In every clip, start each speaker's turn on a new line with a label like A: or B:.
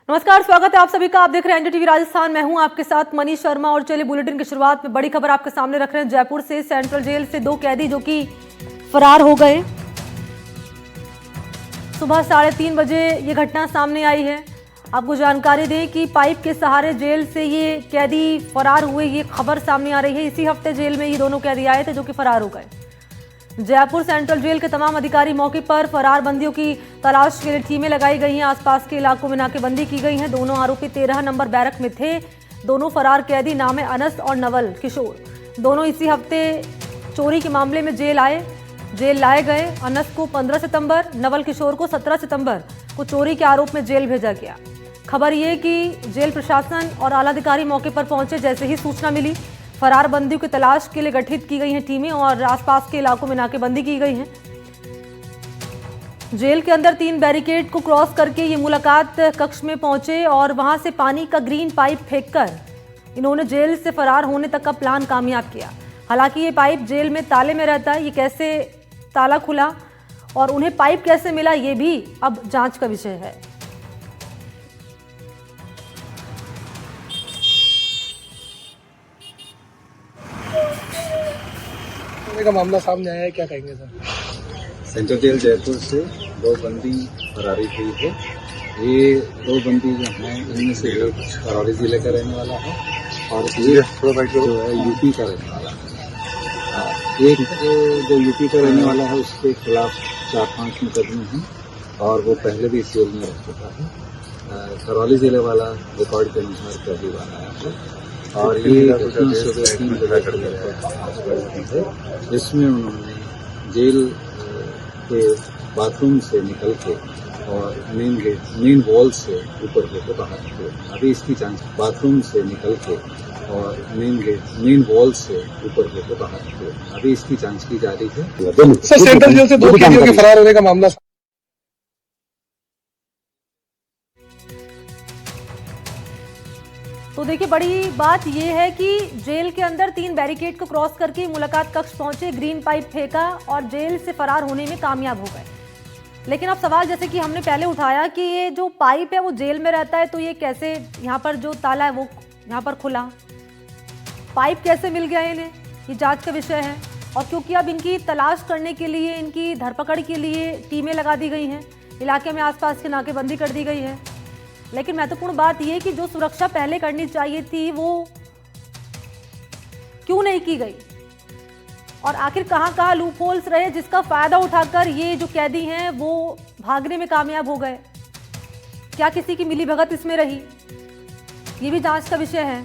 A: नमस्कार, स्वागत है आप सभी का। आप देख रहे हैं एनडीटीवी राजस्थान। मैं हूं आपके साथ मनीष शर्मा और चलिए बुलेटिन की शुरुआत में बड़ी खबर आपके सामने रख रहे हैं। जयपुर से सेंट्रल जेल से 2 कैदी जो कि फरार हो गए। सुबह 3:30 बजे ये घटना सामने आई है। आपको जानकारी दें कि पाइप के सहारे जेल से ये कैदी फरार हुए, ये खबर सामने आ रही है। इसी हफ्ते जेल में ये दोनों कैदी आए थे जो कि फरार हो गए। जयपुर सेंट्रल जेल के तमाम अधिकारी मौके पर फरार बंदियों की तलाश के लिए टीमें लगाई गई हैं। आसपास के इलाकों में नाकेबंदी की गई है। दोनों आरोपी 13 नंबर बैरक में थे। दोनों फरार कैदी नाम है अनस और नवल किशोर। दोनों इसी हफ्ते चोरी के मामले में जेल लाए गए। अनस को 15 सितंबर, नवल किशोर को 17 सितंबर को चोरी के आरोप में जेल भेजा गया। खबर ये कि जेल प्रशासन और आलाधिकारी मौके पर पहुंचे। जैसे ही सूचना मिली, फरार बंदियों की तलाश के लिए गठित की गई हैं टीमें और आसपास के इलाकों में नाकेबंदी की गई है। जेल के अंदर 3 बैरिकेड को क्रॉस करके ये मुलाकात कक्ष में पहुंचे और वहां से पानी का ग्रीन पाइप फेंककर इन्होंने जेल से फरार होने तक का प्लान कामयाब किया। हालांकि ये पाइप जेल में ताले में रहता है, ये कैसे ताला खुला और उन्हें पाइप कैसे मिला, ये भी अब जांच का विषय है।
B: का मामला सामने आया है, क्या कहेंगे सर?
C: सेंट्रल जेल जयपुर से 2 बंदी फरारी हुई है। ये 2 बंदी जो हैं, इनमें से एक करौली जिले का रहने वाला है और एक जो है यूपी का रहने वाला है। एक जो यूपी का रहने वाला है उसके खिलाफ 4-5 मुकदमे हैं और वो पहले भी इस जेल में रह चुका है। करौली जिले वाला रिकॉर्ड के अनुसार पहली बार आया है और ये घटना सुबह 3 बजे है, जिसमें उन्होंने जेल के बाथरूम से निकल के और मेन वॉल से ऊपर होकर बाहर निकले। अभी इसकी जांच बाथरूम से निकल के और मेन वॉल से ऊपर होकर बाहर निकले। अभी इसकी जांच की जा रही है।
B: सर, सेंट्रल जेल से 2 कैदियों के फरार होने का मामला।
A: तो देखिए, बड़ी बात यह है कि जेल के अंदर 3 बैरिकेड को क्रॉस करके मुलाकात कक्ष पहुंचे, ग्रीन पाइप फेंका और जेल से फरार होने में कामयाब हो गए। लेकिन अब सवाल, जैसे कि हमने पहले उठाया, कि ये जो पाइप है वो जेल में रहता है, तो ये कैसे, यहाँ पर जो ताला है वो यहाँ पर खुला, पाइप कैसे मिल गया इन्हें, ये जांच का विषय है। और क्योंकि अब इनकी तलाश करने के लिए, इनकी धरपकड़ के लिए टीमें लगा दी गई हैं, इलाके में आसपास की नाकेबंदी कर दी गई है। लेकिन महत्वपूर्ण बात यह कि जो सुरक्षा पहले करनी चाहिए थी वो क्यों नहीं की गई, और आखिर कहां लूप होल्स रहे जिसका फायदा उठाकर ये जो कैदी हैं वो भागने में कामयाब हो गए। क्या किसी की मिलीभगत इसमें रही, ये भी जांच का विषय है।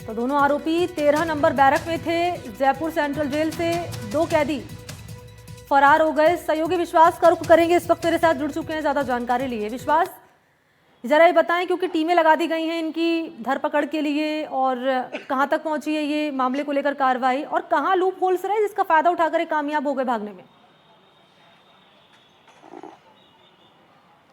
A: तो दोनों आरोपी 13 नंबर बैरक में थे। जयपुर सेंट्रल जेल से 2 कैदी फरार हो गए। सहयोगी विश्वास का रुख करेंगे, इस वक्त मेरे साथ जुड़ चुके हैं ज्यादा जानकारी लिए। विश्वास, जरा ये बताएं, क्योंकि टीमें लगा दी गई हैं इनकी धरपकड़ के लिए, और कहां तक पहुंची है ये मामले को लेकर कार्रवाई, और कहां लूप होल्स रहे जिसका फायदा उठाकर ये कामयाब हो गए भागने में?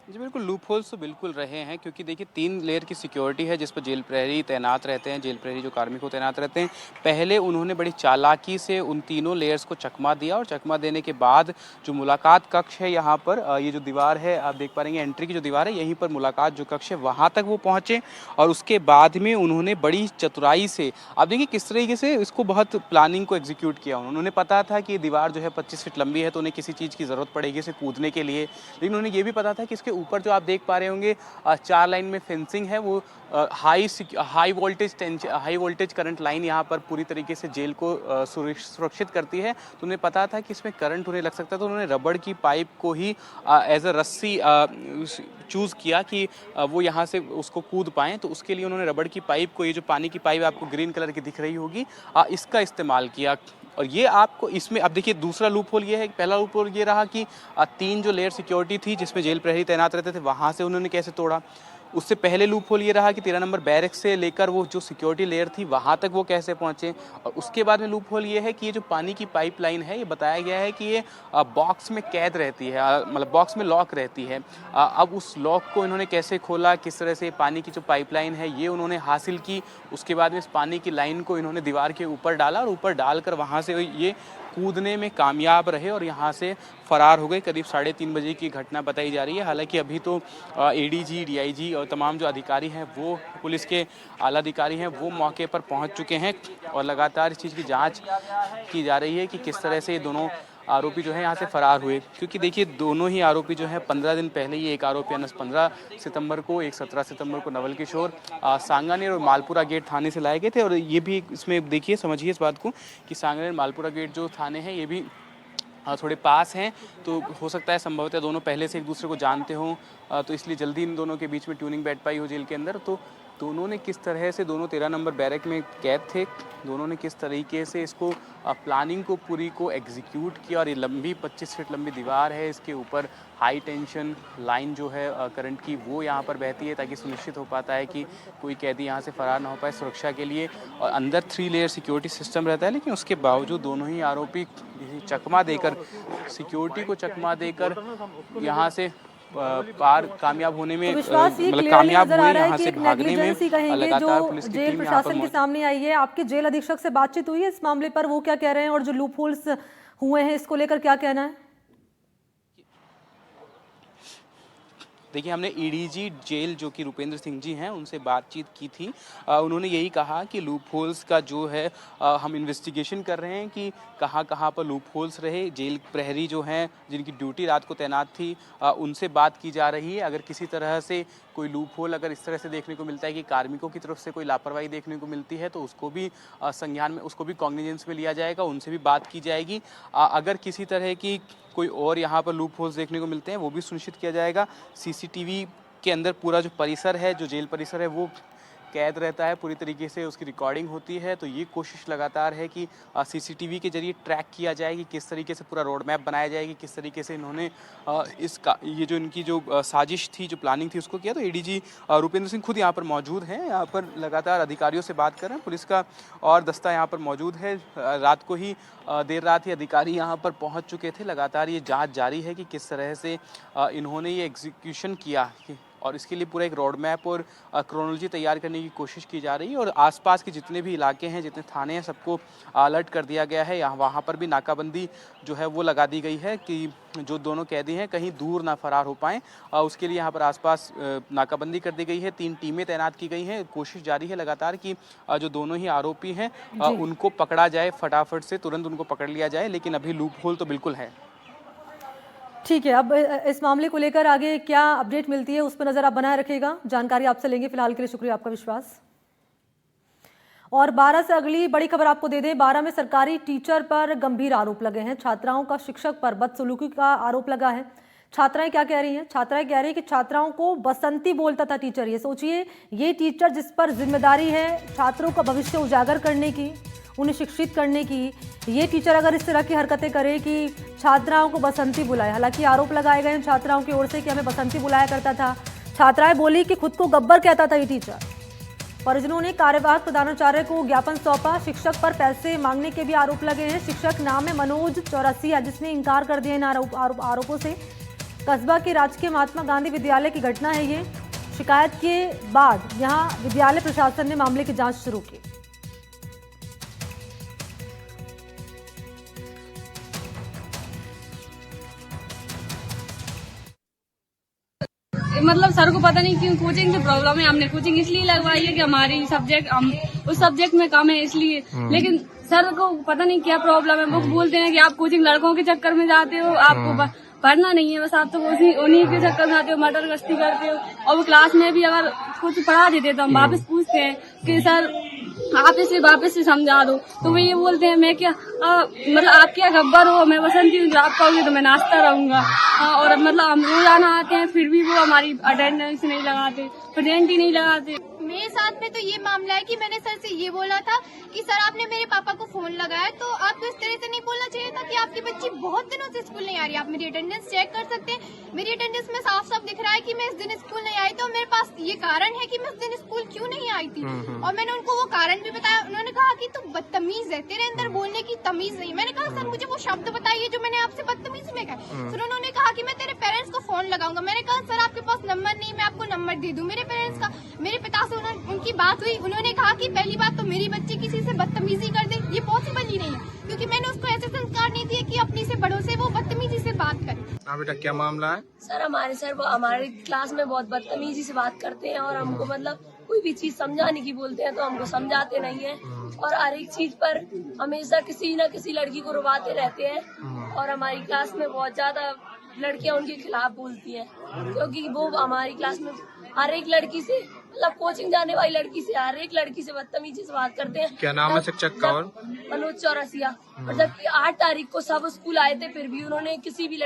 D: जी बिल्कुल, लूप होल्स तो बिल्कुल रहे हैं, क्योंकि देखिए 3 लेयर की सिक्योरिटी है जिस पर जेल प्रहरी तैनात रहते हैं। जेल प्रहरी जो कार्मिक तैनात रहते हैं, पहले उन्होंने बड़ी चालाकी से उन तीनों लेयर्स को चकमा दिया और चकमा देने के बाद जो मुलाकात कक्ष है यहाँ पर, ये जो दीवार है आप देख पा रहे हैं, एंट्री की जो दीवार है, यहीं पर मुलाकात जो कक्ष है वहाँ तक वो पहुँचे। और उसके बाद में उन्होंने बड़ी चतुराई से, आप देखिए किस तरीके से इसको, बहुत प्लानिंग को एग्जीक्यूट किया। उन्होंने पता था कि ये दीवार जो है 25 फीट लंबी है, तो उन्हें किसी चीज़ की ज़रूरत पड़ेगी इसे कूदने के लिए। लेकिन उन्हें ये भी पता था कि इसके ऊपर जो आप देख पा रहे होंगे 4 लाइन में फेंसिंग है, वो हाई वोल्टेज करंट लाइन यहाँ पर पूरी तरीके से जेल को सुरक्षित करती है। तो उन्हें पता था कि इसमें करंट उन्हें लग सकता है, तो उन्होंने रबड़ की पाइप को ही एज अ रस्सी चूज़ किया कि वो यहाँ से उसको कूद पाएँ। तो उसके लिए उन्होंने रबड़ की पाइप को, ये जो पानी की पाइप आपको ग्रीन कलर की दिख रही होगी, इसका इस्तेमाल किया। और ये आपको इसमें, अब देखिए दूसरा लूप होल ये है, पहला लूप होल ये रहा कि 3 जो लेयर सिक्योरिटी थी जिसमें जेल प्रहरी तैनात रहते थे, वहाँ से उन्होंने कैसे तोड़ा। उससे पहले लूप होल ये रहा कि 13 नंबर बैरक से लेकर वो जो सिक्योरिटी लेयर थी वहाँ तक वो कैसे पहुँचे। और उसके बाद में लूप होल ये है कि ये जो पानी की पाइपलाइन है, ये बताया गया है कि ये बॉक्स में कैद रहती है, मतलब बॉक्स में लॉक रहती है। अब उस लॉक को इन्होंने कैसे खोला, किस तरह से पानी की जो पाइपलाइन है ये उन्होंने हासिल की। उसके बाद में इस पानी की लाइन को इन्होंने दीवार के ऊपर डाला और ऊपर डालकर वहाँ से ये कूदने में कामयाब रहे और यहाँ से फरार हो गए। करीब 3:30 बजे की घटना बताई जा रही है। हालांकि अभी तो एडीजी, डीआईजी और तमाम जो अधिकारी हैं, वो पुलिस के आला अधिकारी हैं, वो मौके पर पहुँच चुके हैं और लगातार इस चीज़ की जाँच की जा रही है कि किस तरह से ये दोनों आरोपी जो है यहाँ से फरार हुए। क्योंकि देखिए दोनों ही आरोपी जो है 15 दिन पहले ही, एक आरोपी अनस 15 सितंबर को, एक 17 सितंबर को नवल किशोर सांगानेर और मालपुरा गेट थाने से लाए गए थे। और ये भी इसमें देखिए, समझिए इस बात को कि सांगानेर मालपुरा गेट जो थाने हैं ये भी थोड़े पास हैं, तो हो सकता है संभवतः दोनों पहले से एक दूसरे को जानते हों, तो इसलिए जल्दी इन दोनों के बीच में ट्यूनिंग बैठ पाई हो जेल के अंदर। तो दोनों ने किस तरह से, दोनों 13 नंबर बैरक में कैद थे, दोनों ने किस तरीके से इसको प्लानिंग को पूरी को एग्जीक्यूट किया। और ये लंबी 25 फीट लंबी दीवार है, इसके ऊपर हाई टेंशन लाइन जो है करंट की, वो यहाँ पर बहती है ताकि सुनिश्चित हो पाता है कि कोई कैदी यहाँ से फरार ना हो पाए सुरक्षा के लिए। और अंदर 3 लेयर सिक्योरिटी सिस्टम रहता है, लेकिन उसके बावजूद दोनों ही आरोपी चकमा देकर, सिक्योरिटी को चकमा देकर यहाँ से पार कामयाब होने में, मतलब कामयाब हुए यहाँ से भागने में। लगातार पुलिस की
A: जेल
D: टीम यहाँ
A: प्रशासन
D: पर
A: के सामने आई है। आपके जेल अधीक्षक से बातचीत हुई है इस मामले पर, वो क्या कह रहे हैं और जो लूप होल्स हुए हैं इसको लेकर क्या कहना है?
D: देखिए, हमने एडीजी जेल जो कि रुपेंद्र सिंह जी हैं, उनसे बातचीत की थी। उन्होंने यही कहा कि लूप होल्स का जो है हम इन्वेस्टिगेशन कर रहे हैं कि कहाँ कहाँ पर लूप होल्स रहे। जेल प्रहरी जो हैं, जिनकी ड्यूटी रात को तैनात थी, उनसे बात की जा रही है। अगर किसी तरह से कोई लूप होल अगर इस तरह से देखने को मिलता है कि कार्मिकों की तरफ से कोई लापरवाही देखने को मिलती है, तो उसको भी संज्ञान में, उसको भी कॉग्निजेंस में लिया जाएगा, उनसे भी बात की जाएगी। अगर किसी तरह की कोई और यहाँ पर लूप होल्स देखने को मिलते हैं, वो भी सुनिश्चित किया जाएगा। सीसीटीवी के अंदर पूरा जो परिसर है, जो जेल परिसर है, वो कैद रहता है, पूरी तरीके से उसकी रिकॉर्डिंग होती है। तो ये कोशिश लगातार है कि सीसीटीवी के जरिए ट्रैक किया जाए कि किस तरीके से पूरा रोड मैप बनाया जाए कि किस तरीके से इन्होंने इसका, ये जो इनकी जो साजिश थी, जो प्लानिंग थी, उसको किया। तो एडीजी रुपेंद्र सिंह खुद यहाँ पर मौजूद हैं, यहाँ पर लगातार अधिकारियों से बात कर रहे हैं। पुलिस का और दस्ता यहाँ पर मौजूद है। रात को ही, देर रात ही अधिकारी यहाँ पर पहुँच चुके थे। लगातार ये जाँच जारी है कि किस तरह से इन्होंने ये एग्जीक्यूशन किया, और इसके लिए पूरा एक रोड मैप और क्रोनोलॉजी तैयार करने की कोशिश की जा रही है। और आसपास के जितने भी इलाके हैं, जितने थाने हैं, सबको अलर्ट कर दिया गया है। यहाँ वहाँ पर भी नाकाबंदी जो है वो लगा दी गई है कि जो दोनों कैदी हैं कहीं दूर ना फरार हो पाएँ। उसके लिए यहाँ पर आसपास नाकाबंदी कर दी गई है। 3 टीमें तैनात की गई हैं। कोशिश जारी है लगातार कि जो दोनों ही आरोपी हैं उनको पकड़ा जाए, फटाफट से तुरंत उनको पकड़ लिया जाए। लेकिन अभी लूप होल तो बिल्कुल है।
A: ठीक है, अब इस मामले को लेकर आगे क्या अपडेट मिलती है उस पर नजर आप बनाए रखिएगा। जानकारी आपसे लेंगे। फिलहाल के लिए शुक्रिया आपका विश्वास। और 12 से अगली बड़ी खबर आपको दे दें। 12 में सरकारी टीचर पर गंभीर आरोप लगे हैं। छात्राओं का शिक्षक पर बदसलूकी का आरोप लगा है। छात्राएं क्या कह रही हैं? छात्राएं कह रही हैं कि छात्राओं को बसंती बोलता था टीचर। ये सोचिए, ये टीचर जिस पर जिम्मेदारी है छात्रों का भविष्य उजागर करने की, उन्हें शिक्षित करने की, ये टीचर अगर इस तरह की हरकतें करे कि छात्राओं को बसंती बुलाए। हालांकि आरोप लगाए गए हैं छात्राओं की ओर से कि हमें बसंती बुलाया करता था। छात्राएं बोली कि खुद को गब्बर कहता था ये टीचर। परिजनों ने कार्यवाहक प्रधानाचार्य को ज्ञापन सौंपा। शिक्षक पर पैसे मांगने के भी आरोप लगे हैं। शिक्षक नाम है मनोज चौरसिया, जिसने इनकार कर दिया इन आरोपों से। कस्बा के राजकीय महात्मा गांधी विद्यालय की घटना है ये। शिकायत के बाद यहाँ विद्यालय प्रशासन ने मामले की जाँच शुरू की।
E: मतलब सर को पता नहीं क्यों कोचिंग की प्रॉब्लम है। हमने कोचिंग इसलिए लगवाई है कि हमारी सब्जेक्ट, हम उस सब्जेक्ट में कम है इसलिए। लेकिन सर को पता नहीं क्या प्रॉब्लम है। वो बोलते हैं कि आप कोचिंग लड़कों के चक्कर में जाते हो, आपको पढ़ना नहीं है, बस आप तो उन्हीं के चक्कर में आते हो, मर्डर गश्ती करते हो। और वो क्लास में भी अगर कुछ पढ़ा देते तो हम वापस पूछते हैं कि सर आप इसे वापस से समझा दो। तो वो ये बोलते हैं मैं क्या, मतलब आप क्या गब्बर हो, मैं बसंती हूँ, आप कहोगे तो मैं नाचता रहूंगा। और मतलब हम रोजाना आते हैं फिर भी वो हमारी अटेंडेंस नहीं लगाते, प्रेजेंट ही नहीं लगाते।
F: मेरे साथ में तो ये मामला है कि मैंने सर से ये बोला था कि सर आपने मेरे पापा को फोन लगाया तो आपको इस तरह से नहीं बोलना चाहिए था कि आपकी बच्ची बहुत दिनों से स्कूल नहीं आ रही। आप मेरी अटेंडेंस चेक कर सकते हैं। मेरी अटेंडेंस में साफ साफ दिख रहा है कि मैं इस दिन स्कूल नहीं आई। तो मेरे पास ये कारण है कि मैं उस दिन स्कूल क्यों नहीं आई थी। और मैंने उनको वो कारण भी बताया। उन्होंने कहा कि तू बदतमीज है, तेरे अंदर बोलने की तमीज नहीं। मैंने कहा सर मुझे वो शब्द बताइए जो मैंने आपसे बदतमीजी में कहा। फिर उन्होंने कहा कि मैं तेरे पेरेंट्स को फोन लगाऊंगा। मैंने कहा सर आपके पास नंबर नहीं, मैं आपको नंबर दे दूं मेरे पेरेंट्स का। मेरे पिता से उनकी बात हुई। उन्होंने कहा कि पहली बात तो मेरी बच्ची किसी से बदतमीजी कर दे, ये पॉसिबल ही नहीं है, क्योंकि मैंने उसको ऐसे संस्कार
G: हाँ बेटा, क्या मामला है?
H: सर वो हमारे क्लास में बहुत बदतमीजी से बात करते हैं और हमको मतलब कोई भी चीज समझाने की बोलते हैं तो हमको समझाते नहीं है और हर एक चीज पर हमेशा किसी न किसी लड़की को रुवाते रहते हैं और हमारी क्लास में बहुत ज्यादा लड़कियां उनके खिलाफ बोलती हैं क्योंकि वो हमारी क्लास में हर एक लड़की से मतलब कोचिंग जाने वाली लड़की से हर एक लड़की से बदतमीजी से बात करते हैं।
G: क्या नाम है शिक्षक का? और
H: मनोज चौरसिया। और जबकि 8 तारीख को सब स्कूल आए थे फिर भी उन्होंने किसी भी